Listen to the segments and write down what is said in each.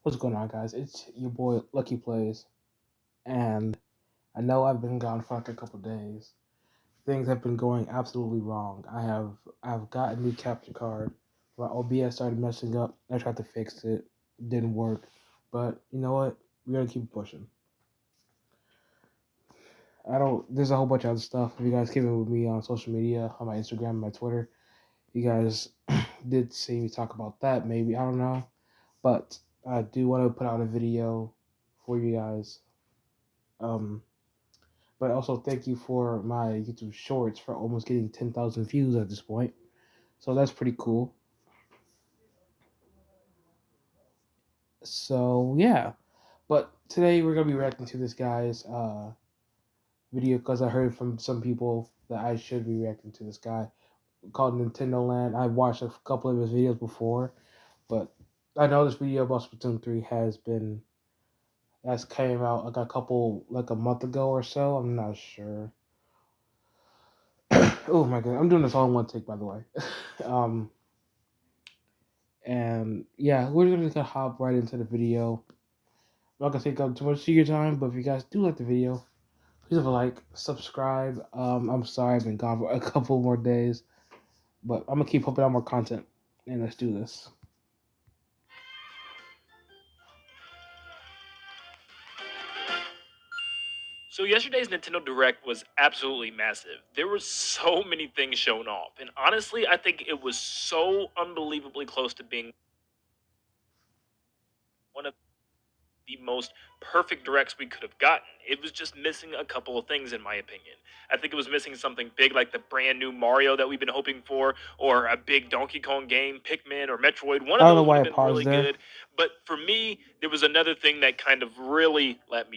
What's going on, guys? It's your boy Lucky Plays, and I know I've been gone for like a couple days. Things have been going absolutely wrong. I've got a new capture card. My OBS started messing up. I tried to fix it. It didn't work, but you know what? We gotta keep pushing. I don't. There's a whole bunch of other stuff. If you guys keep it with me on social media, on my Instagram, my Twitter, you guys did see me talk about that. Maybe I don't know, but I do want to put out a video for you guys. Um, But also thank you for my YouTube Shorts for almost getting 10,000 views at this point. So that's pretty cool. So yeah, but today we're gonna be reacting to this guy's video because I heard from some people that I should be reacting to this guy called Nin10doland. I've watched a couple of his videos before, but I know this video about Splatoon 3 has came out like a month ago or so. I'm not sure. Oh my god, I'm doing this all in one take, by the way. um, And yeah, we're just gonna hop right into the video. I'm not gonna take up too much of your time, but if you guys do like the video, please leave a like, subscribe. I'm sorry I've been gone for a couple more days, but I'm gonna keep pumping out more content. And let's do this. So yesterday's Nintendo Direct was absolutely massive. There were so many things shown off, and honestly, I think it was so unbelievably close to being one of the most perfect directs we could have gotten. It was just missing a couple of things, in my opinion. I think it was missing something big like the brand new Mario that we've been hoping for, or a big Donkey Kong game, Pikmin, or Metroid. One I of don't know those would why have I been paused really there. good. But for me, there was another thing that kind of really let me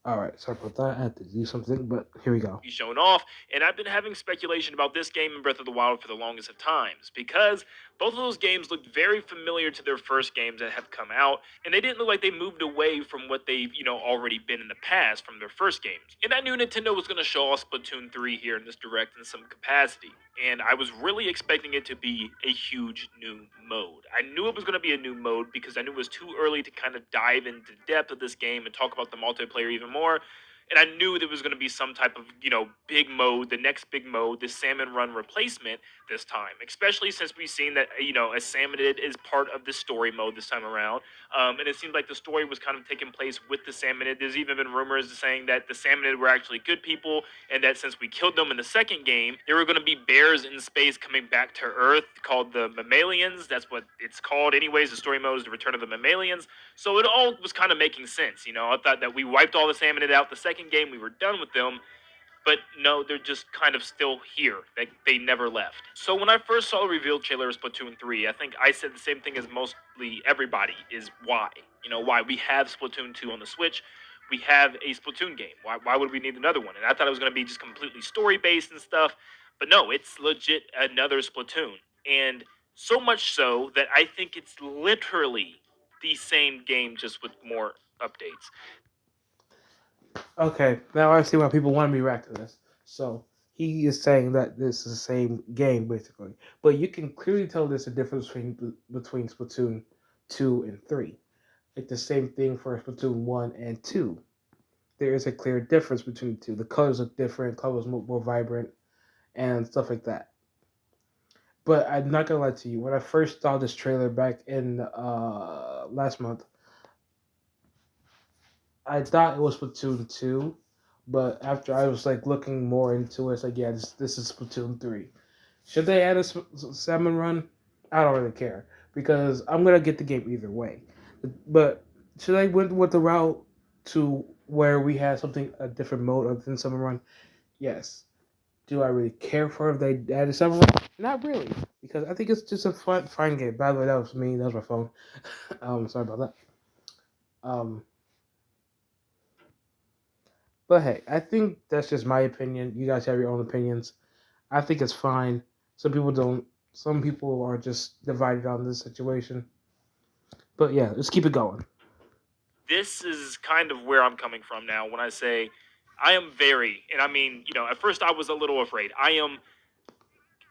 All right, sorry about that. I had to do something, but here we go. be shown off, and I've been having speculation about this game and Breath of the Wild for the longest of times because both of those games looked very familiar to their first games that have come out, and they didn't look like they moved away from what they've already been in the past from their first games. And I knew Nintendo was going to show off Splatoon 3 here in this direct in some capacity, and I was really expecting it to be a huge new mode. I knew it was going to be a new mode because I knew it was too early to kind of dive into depth of this game and talk about the multiplayer even more, and I knew there was going to be some type of big mode, the next big mode, the salmon run replacement this time. Especially since we've seen that a salmonid is part of the story mode this time around, and it seemed like the story was kind of taking place with the salmonid. There's even been rumors saying that the salmonid were actually good people, and that since we killed them in the second game, there were going to be bears in space coming back to Earth called the mammalians. That's what it's called, anyways. The story mode is the Return of the Mammalians. So it all was kind of making sense. I thought that we wiped all the salmonid out the second game, we were done with them. But no, they're just kind of still here. They never left. So when I first saw the reveal trailer of Splatoon 3, I think I said the same thing as mostly everybody is why. Why we have Splatoon 2 on the Switch. We have a Splatoon game. Why would we need another one? And I thought it was going to be just completely story based and stuff. But no, it's legit another Splatoon. And so much so that I think it's literally the same game just with more updates. Okay, now I see why people want me to react to this. So he is saying that this is the same game basically, but you can clearly tell there's a difference between Splatoon 2 and 3. Like the same thing for Splatoon 1 and 2. There is a clear difference between the two. The colors look different, colors more vibrant, and stuff like that. But I'm not gonna lie to you. When I first saw this trailer back in last month, I thought it was Splatoon 2, but after I was like looking more into it, it's like yeah, this is Splatoon 3. Should they add a salmon run? I don't really care because I'm gonna get the game either way. But should I went with the route to where we had something a different mode other than salmon run? Yes. Do I really care for if they added salmon run? Not really, because I think it's just a fun game. By the way, that was me. That was my phone. Sorry about that. Um, but hey, I think that's just my opinion. You guys have your own opinions. I think it's fine. Some people don't. Some people are just divided on this situation. But yeah, let's keep it going. This is kind of where I'm coming from now when I say I am very, and I mean, at first I was a little afraid. I am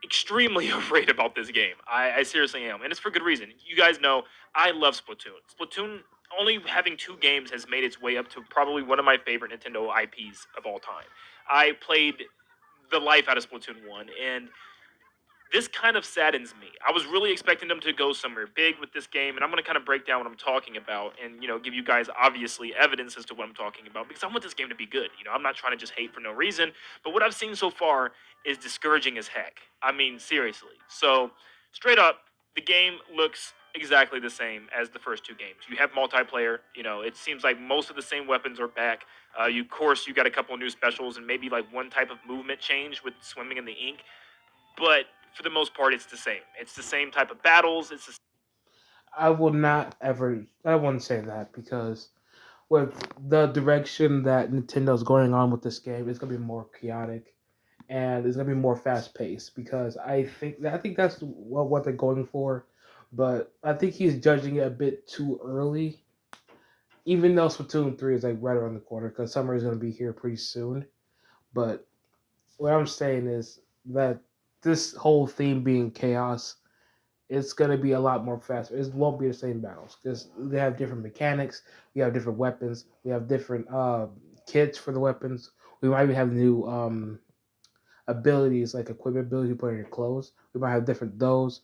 extremely afraid about this game. I seriously am, and it's for good reason. You guys know I love Splatoon. Splatoon only having two games has made its way up to probably one of my favorite Nintendo IPs of all time. I played the life out of Splatoon 1, and this kind of saddens me. I was really expecting them to go somewhere big with this game, and I'm going to kind of break down what I'm talking about and, give you guys obviously evidence as to what I'm talking about because I want this game to be good. I'm not trying to just hate for no reason, but what I've seen so far is discouraging as heck. I mean, seriously. So, straight up, the game looks exactly the same as the first two games. You have multiplayer, it seems like most of the same weapons are back. Of course, you got a couple of new specials and maybe like one type of movement change with swimming in the ink, but for the most part, it's the same. It's the same type of battles. It's the I will not ever. I wouldn't say that because with the direction that Nintendo's going on with this game, it's gonna be more chaotic and it's gonna be more fast paced. Because I think that's what they're going for, but I think he's judging it a bit too early. Even though Splatoon 3 is like right around the corner, because summer is gonna be here pretty soon. But what I'm saying is that this whole theme being chaos, it's gonna be a lot more faster. It won't be the same battles because they have different mechanics. We have different weapons. We have different kits for the weapons. We might even have new abilities like equipment ability to put in your clothes. We might have different those.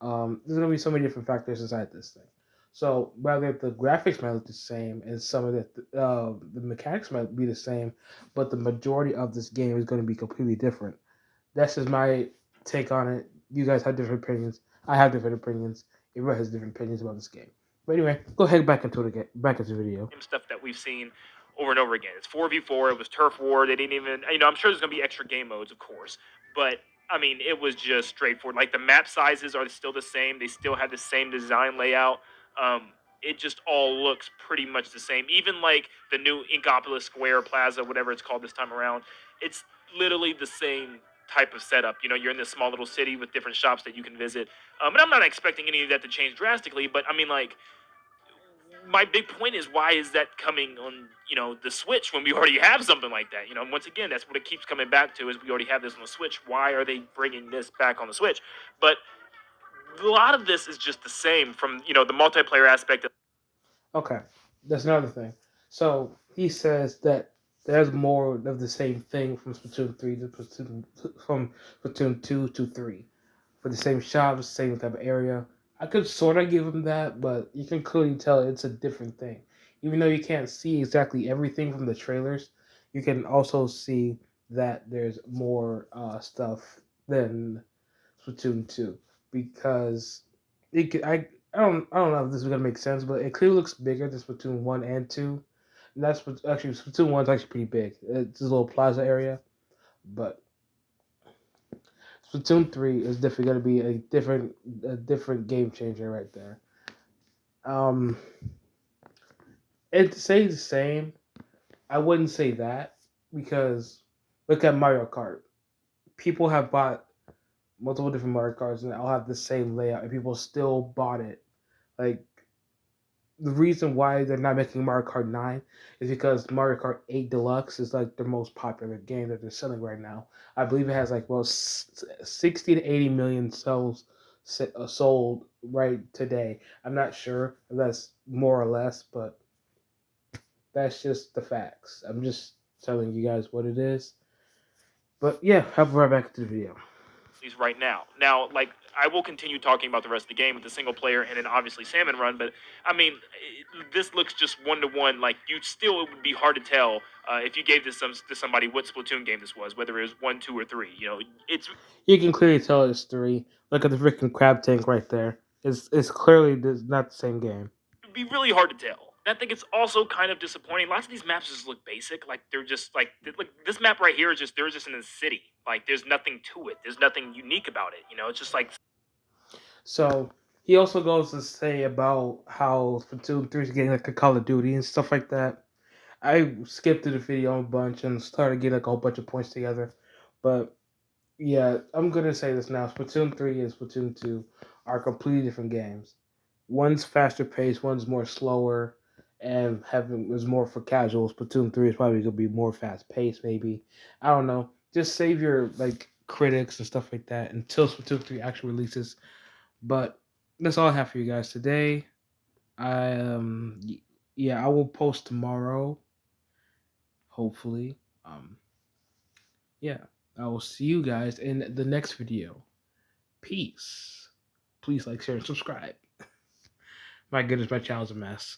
There's gonna be so many different factors inside this thing. So whether the graphics might look the same and some of the mechanics might be the same, but the majority of this game is going to be completely different. That's just my take on it. You guys have different opinions. I have different opinions. Everyone has different opinions about this game. But anyway, go ahead back into it again. Back into the video. same stuff that we've seen over and over again. It's 4v4. It was turf war. They didn't even, I'm sure there's going to be extra game modes, of course, but I mean, it was just straightforward. Like the map sizes are still the same. They still have the same design layout. It just all looks pretty much the same. Even like the new Inkopolis Square Plaza, whatever it's called this time around, it's literally the same type of setup. You're in this small little city with different shops that you can visit. And I'm not expecting any of that to change drastically, but I mean, like, my big point is why is that coming on the Switch when we already have something like that? Once again, that's what it keeps coming back to is we already have this on the Switch. Why are they bringing this back on the Switch? But a lot of this is just the same from the multiplayer aspect. Okay, that's another thing. So he says that there's more of the same thing from Splatoon 3 to Splatoon 2 to 3 for the same shops, same type of area. I could sort of give him that, but you can clearly tell it's a different thing. Even though you can't see exactly everything from the trailers, you can also see that there's more stuff than Splatoon 2 because I don't know if this is gonna make sense, but it clearly looks bigger than Splatoon 1 and 2. And that's what actually Splatoon 1 is actually pretty big. It's this little plaza area, but Splatoon 3 is definitely gonna be a different game changer right there. Um, it stays the same. I wouldn't say that because look at Mario Kart. People have bought multiple different Mario Karts and they all have the same layout, and people still bought it. Like the reason why they're not making Mario Kart 9 is because Mario Kart 8 Deluxe is like their most popular game that they're selling right now. I believe it has like 60 to 80 million sold right today. I'm not sure if that's more or less, but that's just the facts. I'm just telling you guys what it is. But yeah, I'll be right back to the video. Least right now. Now, like, I will continue talking about the rest of the game with the single player and then obviously Salmon Run, but I mean, this looks just one to one. Like, you still, it would be hard to tell if you gave this to somebody what Splatoon game this was, whether it was 1, 2, or 3. It's You can clearly tell it's three. Look at the freaking crab tank right there. It's clearly not the same game. it'd be really hard to tell. And I think it's also kind of disappointing. Lots of these maps just look basic. Like they're just like this map right here is just they're just in a city. Like there's nothing to it. There's nothing unique about it. It's just like So he also goes to say about how Splatoon 3 is getting like a Call of Duty and stuff like that. I skipped through the video a bunch and started getting like a whole bunch of points together. But yeah, I'm gonna say this now. Splatoon 3 and Splatoon 2 are completely different games. One's faster paced, one's more slower, and having is more for casuals. Splatoon 3 is probably gonna be more fast paced, maybe. I don't know. Just save your like critics and stuff like that until Splatoon 3 actually releases. But that's all I have for you guys today. I yeah, I will post tomorrow, hopefully. Yeah, I will see you guys in the next video. Peace. Please like, share, and subscribe. My goodness, my channel's a mess.